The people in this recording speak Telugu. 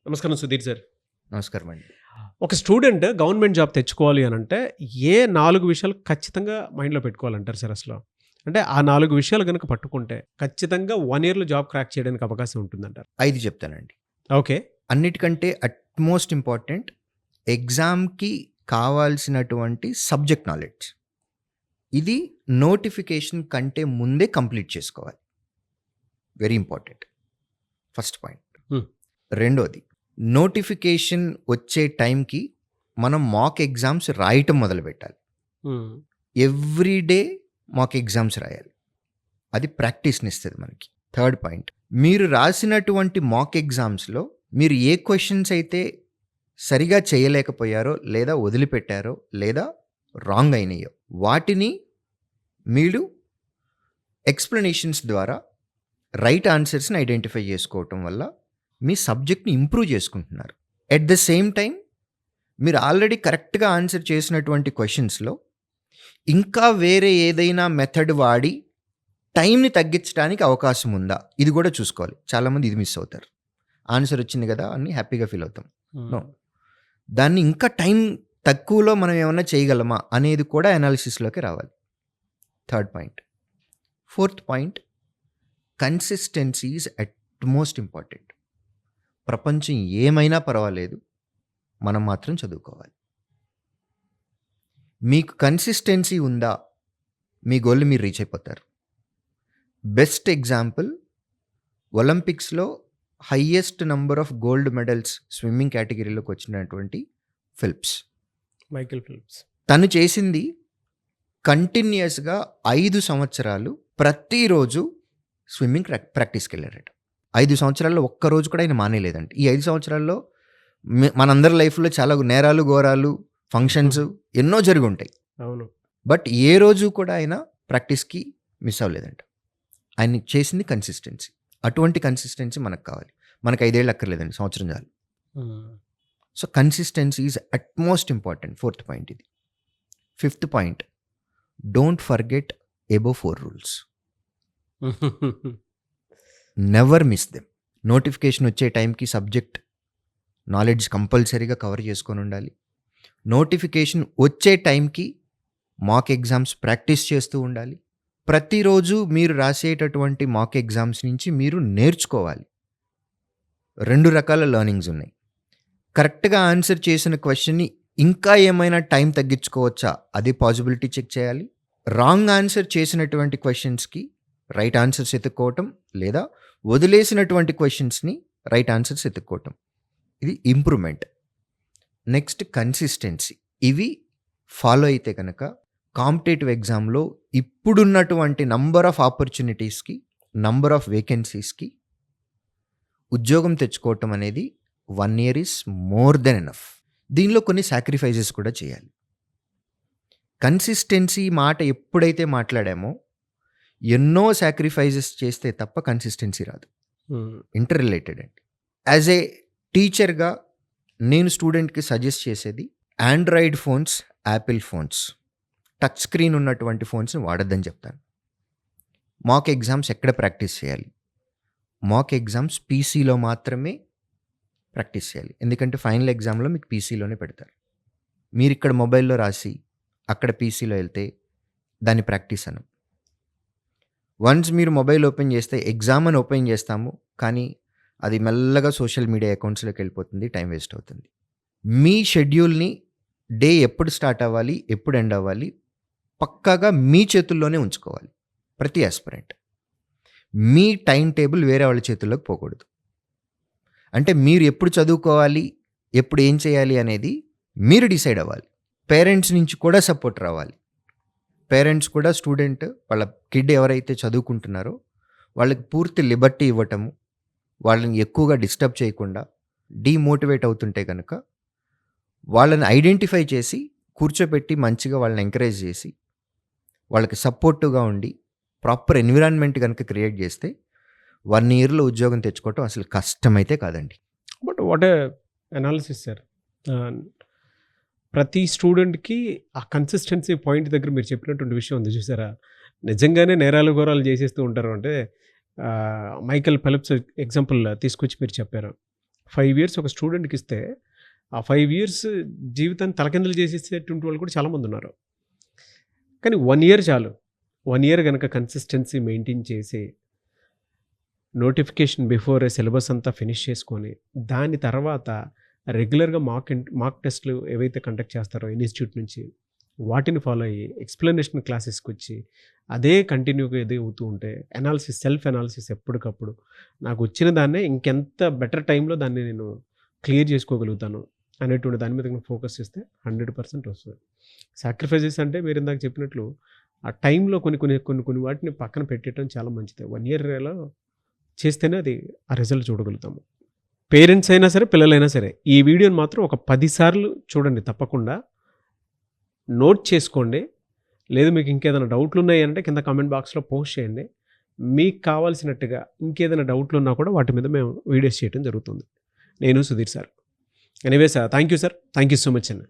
నమస్కారం సుధీర్ సార్. నమస్కారం అండి. ఒక స్టూడెంట్ గవర్నమెంట్ జాబ్ తెచ్చుకోవాలి అనంటే ఏ 4 విషయాలు ఖచ్చితంగా మైండ్‌లో పెట్టుకోవాలంటారు సార్ అసలు? అంటే ఆ 4 విషయాలు గనుక పట్టుకుంటే ఖచ్చితంగా 1 ఇయర్‌లో జాబ్ క్రాక్ చేయడానికి అవకాశం ఉంటుందంటారు. 5 చెప్తానండి. ఓకే. అన్నిటికంటే అట్‌మోస్ట్ ఇంపార్టెంట్ ఎగ్జామ్‌కి కావాల్సినటువంటి సబ్జెక్ట్ నాలెడ్జ్. ఇది నోటిఫికేషన్ కంటే ముందే కంప్లీట్ చేసుకోవాలి. Very important. First point. హ్మ్. రెండోది, నోటిఫికేషన్ వచ్చే టైంకి మనం మాక్ ఎగ్జామ్స్ రాయటం మొదలుపెట్టాలి. హ్మ్. ఎవ్రీ డే మాక్ ఎగ్జామ్స్ రాయాలి. అది ప్రాక్టీస్‌ని ఇస్తది మనకి. థర్డ్ పాయింట్, మీరు రాసినటువంటి మాక్ ఎగ్జామ్స్‌లో మీరు ఏ క్వెషన్స్ అయితే సరిగా చేయలేకపోయారో, లేదా వదిలిపెట్టారో, లేదా రాంగ్ అయినాయో వాటిని మీరు ఎక్స్‌ప్లనేషన్స్ ద్వారా రైట్ ఆన్సర్స్‌ని ఐడెంటిఫై చేసుకోవటం వల్ల మీ సబ్జెక్ట్‌ని ఇంప్రూవ్ చేసుకుంటున్నారు. ఎట్ ద సేమ్ టైం మీరు ఆల్రెడీ కరెక్ట్‌గా ఆన్సర్ చేసినటువంటి క్వెషన్స్‌లో ఇంకా వేరే ఏదైనా మెథడ్ వాడి టైంని తగ్గించడానికి అవకాశం ఉందా? ఇది కూడా చూసుకోవాలి. చాలామంది ఇది మిస్ అవుతారు. ఆన్సర్ వచ్చింది కదా అని హ్యాపీగా ఫీల్ అవుతాం. నో. హ్మ్. దాన్ని ఇంకా టైం తక్కువలో మనం ఏమన్నా చేయగలమా అనేది కూడా అనాలిసిస్‌లోకి రావాలి. Third point. Fourth point, consistency is utmost important. ప్రపంచం ఏమైనా పర్వాలేదు, మనం మాత్రం చదువుకోవాలి. మీకు కన్సిస్టెన్సీ ఉందా, మీ గోల్‌ని మీరు రీచ్ అయిపోతారు. బెస్ట్ ఎగ్జాంపుల్, ఒలింపిక్స్‌లో highest number of gold medals swimming కేటగిరీలోకి వచ్చినటువంటి ఫెల్ప్స్. Michael Philips. తను చేసింది కంటిన్యూయస్‌గా 5 సంవత్సరాలు ప్రతిరోజు స్విమ్మింగ్ ప్రాక్టీస్‌కి వెళ్ళారట. 5 సంవత్సరాల్లో ఒక్కరోజు కూడా ఆయన మానేయలేదంట. ఈ 5 సంవత్సరాల్లో మనందరి లైఫ్‌లో చాలా నేరాలు, ఘోరాలు, ఫంక్షన్స్ ఎన్నో జరిగి ఉంటాయి. అవును. బట్ ఏ రోజు కూడా ఆయన ప్రాక్టీస్‌కి మిస్ అవ్వలేదంట. ఆయన చేసింది కన్సిస్టెన్సీ. అటువంటి కన్సిస్టెన్సీ మనకు కావాలి. మనకు 5 ఏళ్ళు అక్కర్లేదండి, సంవత్సరం చాలు. Hmm. So consistency is utmost important. Fourth point ఇది. Fifth point, don't forget above 4 rules. Never miss them. Notification వచ్చే టైంకి సబ్జెక్ట్ నాలెడ్జ్ కంపల్సరీగా కవర్ చేసుకొని ఉండాలి. నోటిఫికేషన్ వచ్చే టైంకి మాక్ ఎగ్జామ్స్ ప్రాక్టీస్ చేస్తూ ఉండాలి. ప్రతిరోజు మీరు రాసేటటువంటి మాక్ ఎగ్జామ్స్ నుంచి మీరు నేర్చుకోవాలి. 2 రకాల లెర్నింగ్స్ ఉన్నాయి. కరెక్ట్‌గా ఆన్సర్ చేసిన క్వెషన్ని ఇంకా ఏమైనా టైం తగ్గించుకోవచ్చా, అది పాసిబిలిటీ చెక్ చేయాలి. రాంగ్ ఆన్సర్ చేసినటువంటి క్వెషన్స్‌కి రైట్ ఆన్సర్స్ ఎతుక్కోవటం, లేదా వదిలేసినటువంటి క్వెషన్స్‌ని రైట్ ఆన్సర్స్ ఎతుక్కోవటం. ఇది ఇంప్రూవ్మెంట్. Next consistency. ఇవి ఫాలో అయితే కనుక కాంపిటేటివ్ ఎగ్జామ్లో ఇప్పుడున్నటువంటి నంబర్ ఆఫ్ ఆపర్చునిటీస్‌కి, నంబర్ ఆఫ్ వేకెన్సీస్‌కి ఉద్యోగం తెచ్చుకోవటం అనేది 1 year is more than enough. దీనిలో కొన్ని సాక్రిఫైజెస్ కూడా చేయాలి. కన్సిస్టెన్సీ మాట ఎప్పుడైతే మాట్లాడామో ఎన్నో సాక్రిఫైజెస్ చేస్తే తప్ప కన్సిస్టెన్సీ రాదు. హ్మ్. ఇంటర్ రిలేటెడ్ అండి. యాజ్ ఏ టీచర్గా నేను స్టూడెంట్కి సజెస్ట్ చేసేది Android phones, Apple phones, touch screen ఉన్నటువంటి ఫోన్స్ని వాడొద్దని చెప్తాను. మాక్ ఎగ్జామ్స్ ఎక్కడ ప్రాక్టీస్ చేయాలి? మాక్ ఎగ్జామ్స్ పీసీలో మాత్రమే ప్రాక్టీస్ చేయాలి. ఎందుకంటే ఫైనల్ ఎగ్జామ్లో మీకు పీసీలోనే పెడతారు. మీరు ఇక్కడ మొబైల్లో రాసి అక్కడ పీసీలో వెళ్తే దాన్ని ప్రాక్టీస్ అనం. వన్స్ మీరు మొబైల్ ఓపెన్ చేస్తే ఎగ్జామ్ అని ఓపెన్ చేస్తాము, కానీ అది మెల్లగా సోషల్ మీడియా అకౌంట్స్లోకి వెళ్ళిపోతుంది, టైం వేస్ట్ అవుతుంది. మీ షెడ్యూల్ని డే ఎప్పుడు స్టార్ట్ అవ్వాలి, ఎప్పుడు ఎండ్ అవ్వాలి పక్కాగా మీ చేతుల్లోనే ఉంచుకోవాలి. ప్రతి ఆస్పిరెంట్ మీ టైం టేబుల్ వేరే వాళ్ళ చేతుల్లోకి పోకూడదు. అంటే మీరు ఎప్పుడు చదువుకోవాలి, ఎప్పుడు ఏం చేయాలి అనేది మీరు డిసైడ్ అవ్వాలి. పేరెంట్స్ నుంచి కూడా సపోర్ట్ రావాలి. పేరెంట్స్ కూడా స్టూడెంట్ వాళ్ళ కిడ్ ఎవరైతే చదువుకుంటున్నారో వాళ్ళకి పూర్తి లిబర్టీ ఇవ్వటము, వాళ్ళని ఎక్కువగా డిస్టర్బ్ చేయకుండా, డీమోటివేట్ అవుతుంటే కనుక వాళ్ళని ఐడెంటిఫై చేసి కూర్చోబెట్టి మంచిగా వాళ్ళని ఎంకరేజ్ చేసి వాళ్ళకి సపోర్టివ్గా ఉండి ప్రాపర్ ఎన్విరాన్మెంట్ కనుక క్రియేట్ చేస్తే 1 ఇయర్లో ఉద్యోగం తెచ్చుకోవటం అసలు కష్టమైతే కాదండి. But what a analysis sir. ప్రతి స్టూడెంట్‌కి ఆ కన్సిస్టెన్సీ పాయింట్ దగ్గర మీరు చెప్పినటువంటి విషయం ఉంది చూసారా? నిజంగానే నేరాలు ఘోరాలు చేసేస్తూ ఉంటారు. అంటే మైకేల్ ఫెలిప్స్ ఎగ్జాంపుల్ తీసుకొచ్చి మీరు చెప్పారు. 5 ఇయర్స్ ఒక స్టూడెంట్‌కి ఇస్తే, ఆ 5 ఇయర్స్ జీవితాన్ని తలకిందులు చేసేసేటువంటి వాళ్ళు కూడా చాలామంది ఉన్నారు. కానీ 1 ఇయర్ చాలు. 1 ఇయర్ గనక కన్సిస్టెన్సీ మెయింటైన్ చేసి, నోటిఫికేషన్ బిఫోరే సిలబస్ అంతా ఫినిష్ చేసుకొని, దాని తర్వాత రెగ్యులర్‌గా మాక్ టెస్ట్‌లు ఏవైతే కండక్ట్ చేస్తారో ఇన్‌స్టిట్యూట్ నుంచి, వాటిని ఫాలో అయ్యి ఎక్స్‌ప్లనేషన్ క్లాసెస్‌కొచ్చి, అదే కంటిన్యూగా ఇదే అవుతూ ఉంటే, సెల్ఫ్ అనాలిసిస్ ఎప్పటికప్పుడు నాకు వచ్చిన దాన్నే ఇంకెంత బెటర్ టైంలో దాన్ని నేను క్లియర్ చేసుకోగలుగుతాను అనేటువంటి దాని మీద నేను ఫోకస్ చేస్తే 100% వస్తుంది. సాక్రిఫైజెస్ అంటే మీరు ఇందాక చెప్పినట్లు ఆ టైంలో కొన్ని వాటిని పక్కన పెట్టేయటం చాలా మంచిది. 1 ఇయర్‌లో చేస్తేనే అది ఆ రిజల్ట్ చూడగలుగుతాము. పేరెంట్స్ అయినా సరే, పిల్లలైనా సరే ఈ వీడియోని మాత్రం ఒక 10 సార్లు చూడండి తప్పకుండా. నోట్ చేసుకోండి. లేదు మీకు ఇంకేదైనా డౌట్లు ఉన్నాయంటే కింద కామెంట్ బాక్స్‌లో పోస్ట్ చేయండి. మీకు కావాల్సినట్టుగా ఇంకేదైనా డౌట్లు ఉన్నా కూడా వాటి మీద మేము వీడియోస్ చేయడం జరుగుతుంది. నేను Sudheer sir. Anyways thank you sir. Thank you so much అండి.